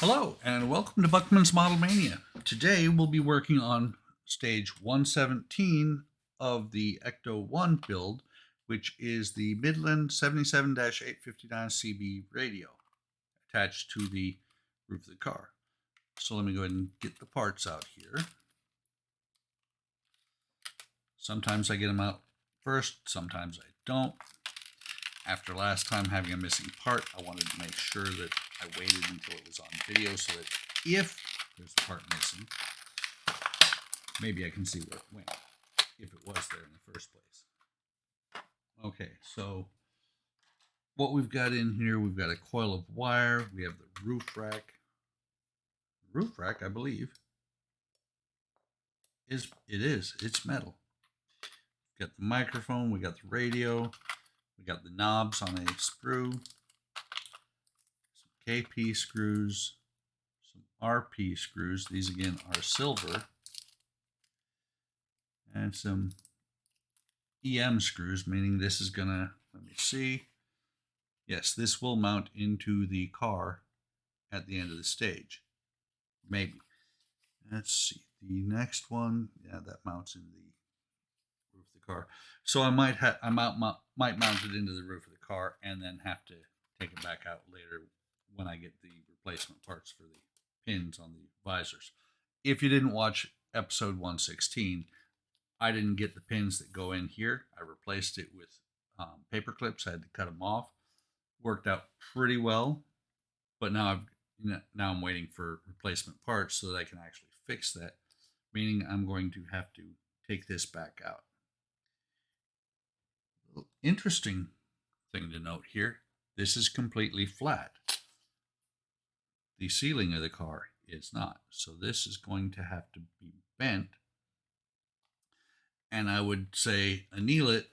Hello, and welcome to Buckman's Model Mania. Today we'll be working on stage 117 of the Ecto 1 build, which is the Midland 77 859 CB radio attached to the roof of the car. So let me go ahead and get the parts out here. Sometimes I get them out first, sometimes I don't. After last time having a missing part, I wanted to make sure that I waited until it was on video so that if there's a part missing, maybe I can see where it went, if it was there in the first place. Okay, so what we've got in here, we've got a coil of wire, we have the roof rack. The roof rack, I believe, it's metal. We've got the microphone, we got the radio, we got the knobs on a sprue, some KP screws, some RP screws. These again are silver, and some EM screws, meaning this is gonna, let me see. Yes, this will mount into the car at the end of the stage. Maybe. Let's see. The next one, yeah, that mounts in the roof of the car. So I might mount it into the roof of the car and then have to take it back out later when I get the replacement parts for the pins on the visors. If you didn't watch episode 116, I didn't get the pins that go in here. I replaced it with paper clips. I had to cut them off. Worked out pretty well, but now I'm waiting for replacement parts so that I can actually fix that. Meaning I'm going to have to take this back out. Interesting thing to note here: this is completely flat. The ceiling of the car is not, so this is going to have to be bent. And I would say anneal it,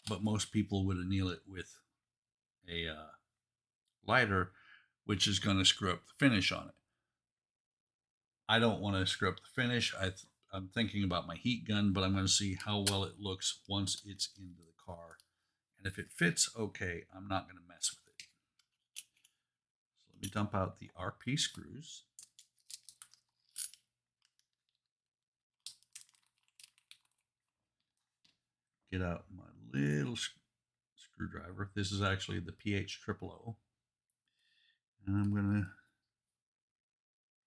but most people would anneal it with a lighter, which is going to screw up the finish on it. I don't want to screw up the finish. I'm thinking about my heat gun, but I'm going to see how well it looks once it's into the car. And if it fits okay, I'm not going to mess with it. So let me dump out the RP screws. Get out my little screwdriver. This is actually the PH00. And I'm going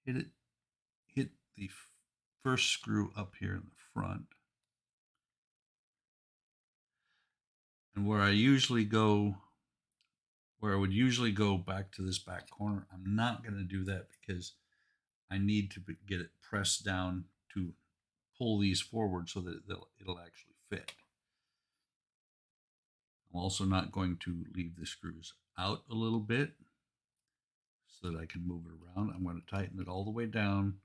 to hit the first screw up here in the front. And where I would usually go back to this back corner, I'm not going to do that because I need to get it pressed down to pull these forward so that it'll actually fit. I'm also not going to leave the screws out a little bit so that I can move it around. I'm going to tighten it all the way down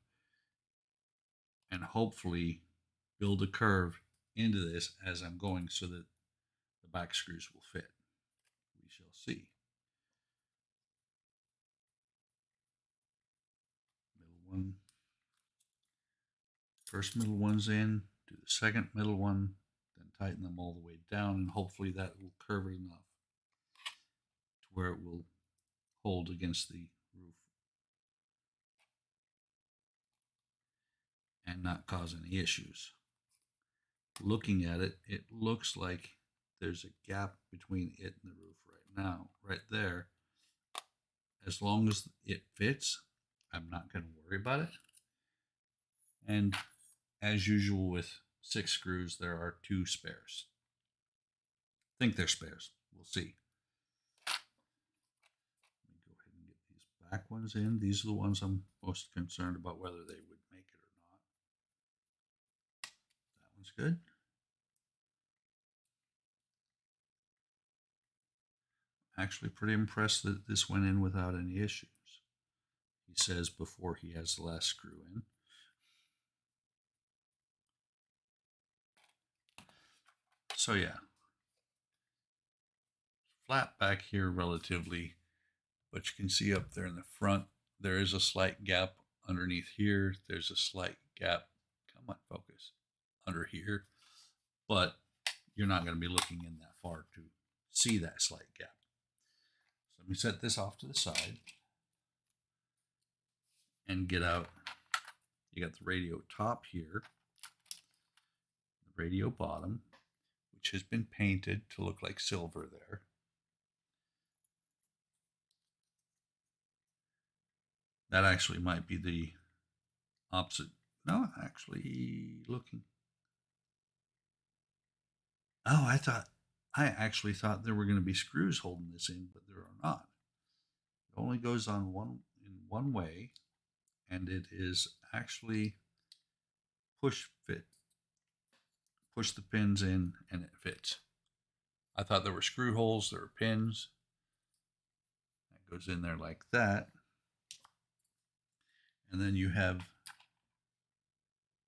and hopefully build a curve into this as I'm going so that the back screws will fit. We shall see. Middle one. First middle one's in, do the second middle one, then tighten them all the way down, and hopefully that will curve it enough to where it will hold against the roof and not cause any issues. Looking at it, it looks like there's a gap between it and the roof right now, right there. As long as it fits, I'm not going to worry about it. And as usual with 6 screws, there are 2 spares. I think they're spares. We'll see. Let me go ahead and get these back ones in. These are the ones I'm most concerned about whether they would make it or not. That one's good. Actually pretty impressed that this went in without any issues. He says before he has the last screw in. So yeah, flat back here relatively, but you can see up there in the front, there is a slight gap underneath here. There's a slight gap, come on, focus, under here, but you're not going to be looking in that far to see that slight gap. So let me set this off to the side. and get out. You got the radio top here, the radio bottom, which has been painted to look like silver there. That actually might be the opposite. No, actually looking. Oh, I actually thought there were going to be screws holding this in, but there are not. It only goes on in one way, and it is actually push fit. Push the pins in and it fits. I thought there were screw holes, there are pins. That goes in there like that. And then you have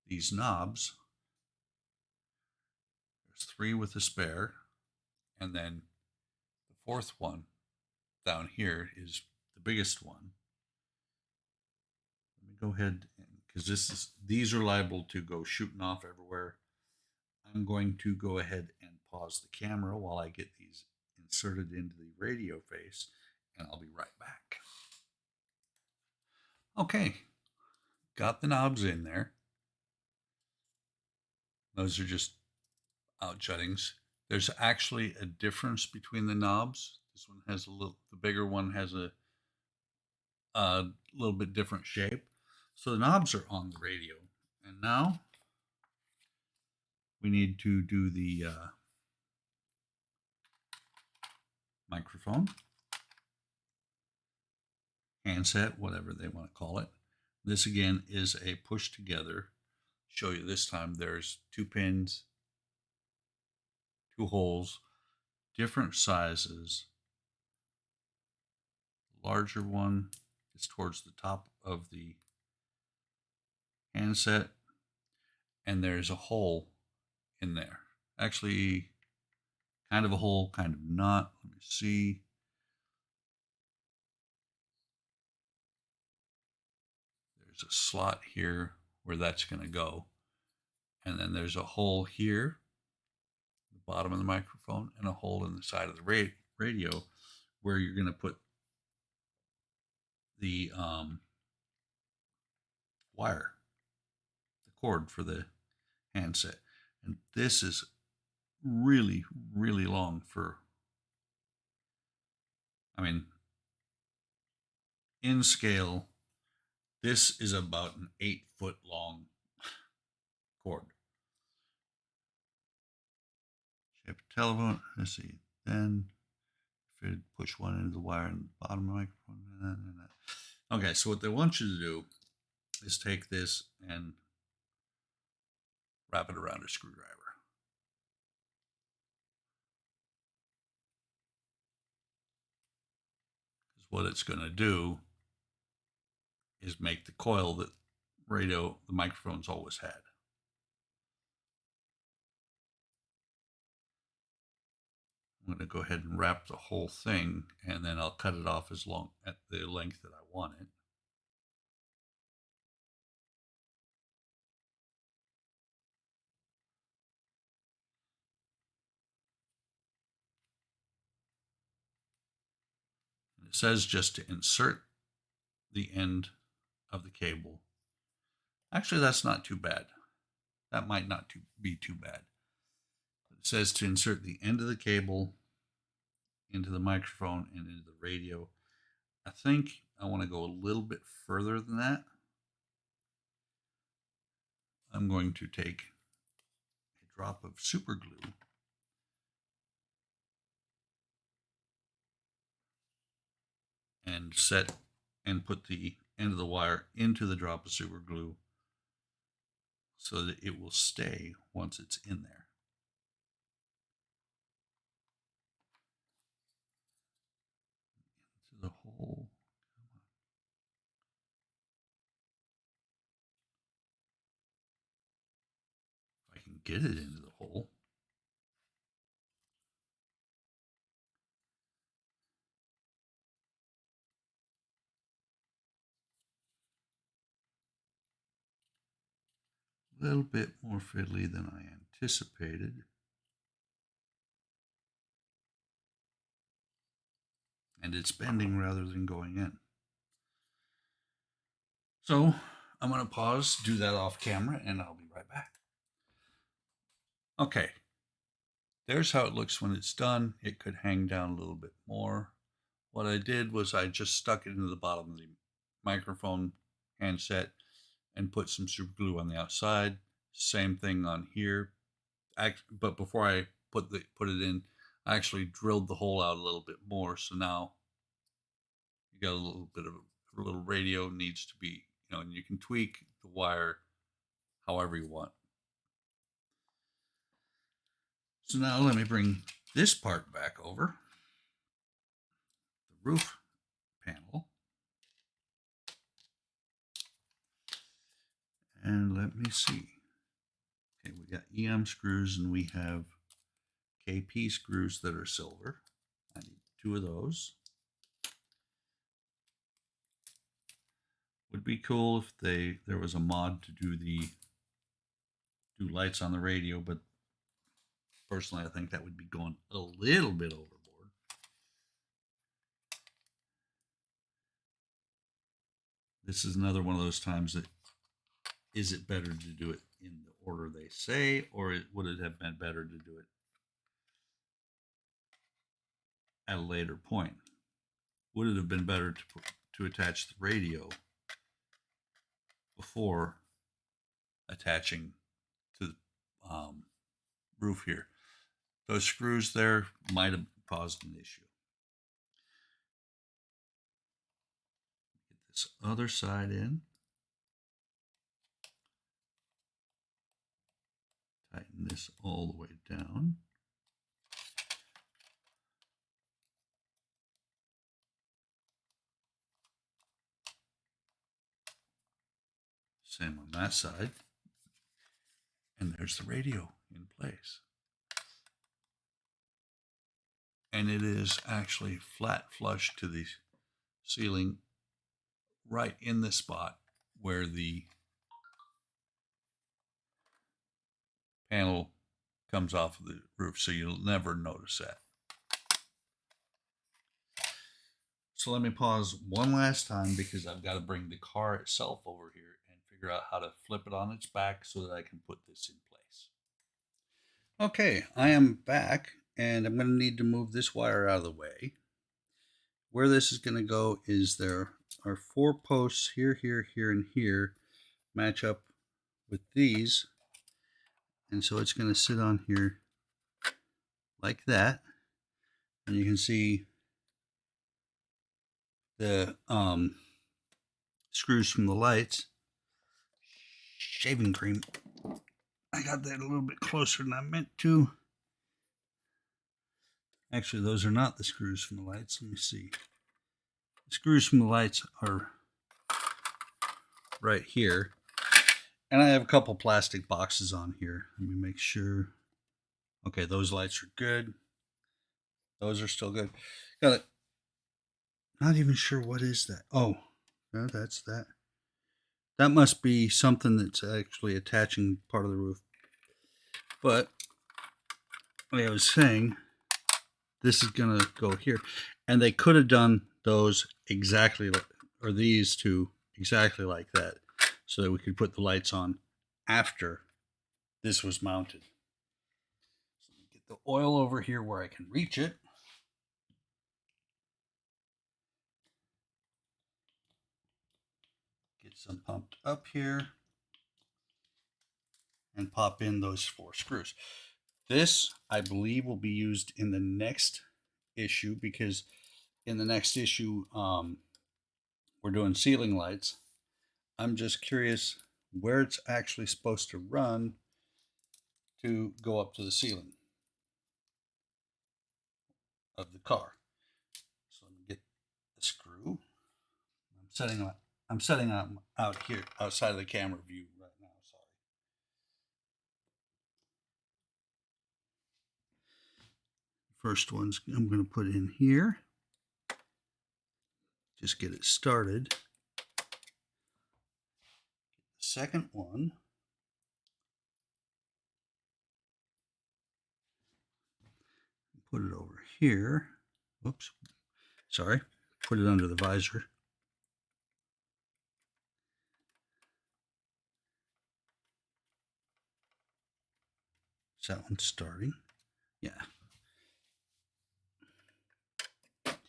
these knobs. There's 3 with a spare, and then the 4th one down here is the biggest one. Let me go ahead, because these are liable to go shooting off everywhere. I'm going to go ahead and pause the camera while I get these inserted into the radio face, and I'll be right back. Okay, got the knobs in there. Those are just out juttings. There's actually a difference between the knobs. This one has the bigger one has a little bit different shape. So the knobs are on the radio. And now we need to do the microphone, handset, whatever they want to call it. This again is a push together. Show you this time there's 2 pins, 2 holes, different sizes. The larger one is towards the top of the handset, and there's a hole in there. Actually, kind of a hole, kind of not. Let me see. There's a slot here where that's going to go. And then there's a hole here, the bottom of the microphone, and a hole in the side of the radio where you're going to put the wire, the cord for the handset. And this is really, really long for, I mean, in scale, this is about an 8-foot long cord. Shape of telephone. Let's see. Then if you push one into the wire in the bottom of the microphone. Okay, so what they want you to do is take this and wrap it around a screwdriver. Because what it's going to do is make the coil that the microphone's always had. I'm going to go ahead and wrap the whole thing, and then I'll cut it off at the length that I want it. And it says just to insert the end of the cable. Actually, that's not too bad. That might not be too bad. It says to insert the end of the cable into the microphone and into the radio. I think I want to go a little bit further than that. I'm going to take a drop of super glue and put the end of the wire into the drop of super glue so that it will stay once it's in there. Into the hole. If I can get it into the hole. A little bit more fiddly than I anticipated. And it's bending rather than going in. So I'm going to pause, do that off camera, and I'll be right back. Okay, there's how it looks when it's done. It could hang down a little bit more. What I did was I just stuck it into the bottom of the microphone handset and put some super glue on the outside. Same thing on here. But before I put it in, I actually drilled the hole out a little bit more. So now you got a little bit of a little radio needs to be, and you can tweak the wire however you want. So now let me bring this part back over, the roof panel. And let me see. Okay, we got EM screws and we have KP screws that are silver. I need 2 of those. Would be cool if there was a mod to do lights on the radio, but personally I think that would be going a little bit overboard. This is another one of those times that is it better to do it in the order they say, or would it have been better to do it at a later point? Would it have been better to attach the radio before attaching to the roof here? Those screws there might have caused an issue. Get this other side in. Tighten this all the way down. Same on that side. And there's the radio in place. And it is actually flat flush to the ceiling, right in the spot where the panel comes off of the roof, so you'll never notice that. So let me pause one last time because I've got to bring the car itself over here and figure out how to flip it on its back so that I can put this in place. Okay, I am back and I'm going to need to move this wire out of the way. Where this is going to go is there are 4 posts here, here, here, and here match up with these. And so it's going to sit on here like that. And you can see the screws from the lights. Shaving cream. I got that a little bit closer than I meant to. Actually, those are not the screws from the lights. Let me see. The screws from the lights are right here. And I have a couple plastic boxes on here. Let me make sure. Okay, those lights are good. Those are still good. Got it. Not even sure what is that. Oh, no, that's that. That must be something that's actually attaching part of the roof. But like I was saying, this is going to go here. And they could have done those exactly, or these two exactly like that, so that we could put the lights on after this was mounted. So get the oil over here where I can reach it. Get some pumped up here and pop in those 4 screws. This, I believe, will be used in the next issue, because in the next issue, we're doing ceiling lights. I'm just curious where it's actually supposed to run to go up to the ceiling of the car. So let me get the screw. I'm setting them out here outside of the camera view right now. Sorry. First one's I'm going to put in here. Just get it started. The second one. Put it over here. Whoops. Sorry. Put it under the visor. Is that one starting? Yeah. Get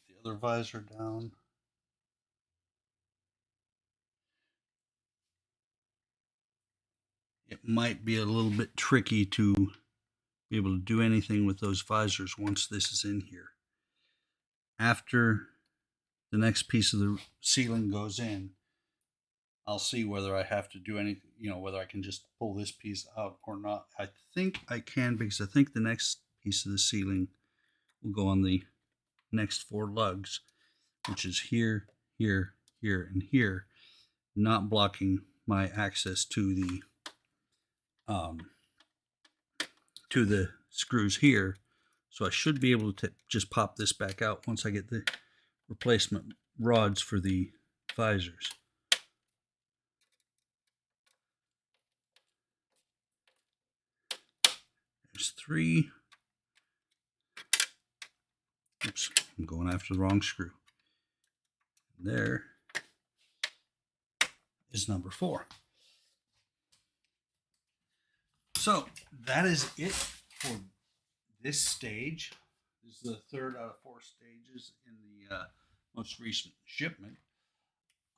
the other visor down. It might be a little bit tricky to be able to do anything with those visors once this is in here. After the next piece of the ceiling goes in, I'll see whether I have to do anything, whether I can just pull this piece out or not. I think I can, because I think the next piece of the ceiling will go on the next 4 lugs, which is here, here, here, and here, not blocking my access to the screws here. So I should be able to just pop this back out once I get the replacement rods for the visors. There's 3. Oops, I'm going after the wrong screw. There is number 4. So that is it for this stage. This is the 3rd out of 4 stages in the most recent shipment.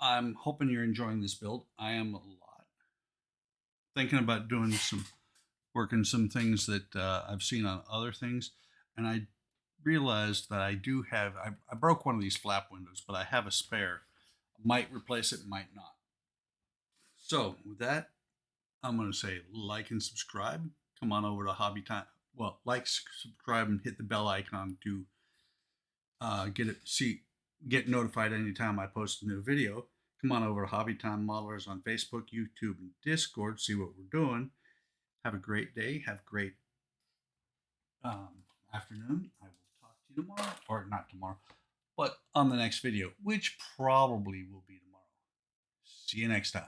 I'm hoping you're enjoying this build. I am a lot. Thinking about working some things that I've seen on other things, and I realized that I do have. I broke one of these flap windows, but I have a spare. Might replace it, might not. So with that, I'm going to say like and subscribe. Come on over to Hobby Time. Well, like, subscribe, and hit the bell icon to get notified anytime I post a new video. Come on over to Hobby Time Modelers on Facebook, YouTube, and Discord. See what we're doing. Have a great day. Have a great afternoon. I will talk to you tomorrow, or not tomorrow, but on the next video, which probably will be tomorrow. See you next time.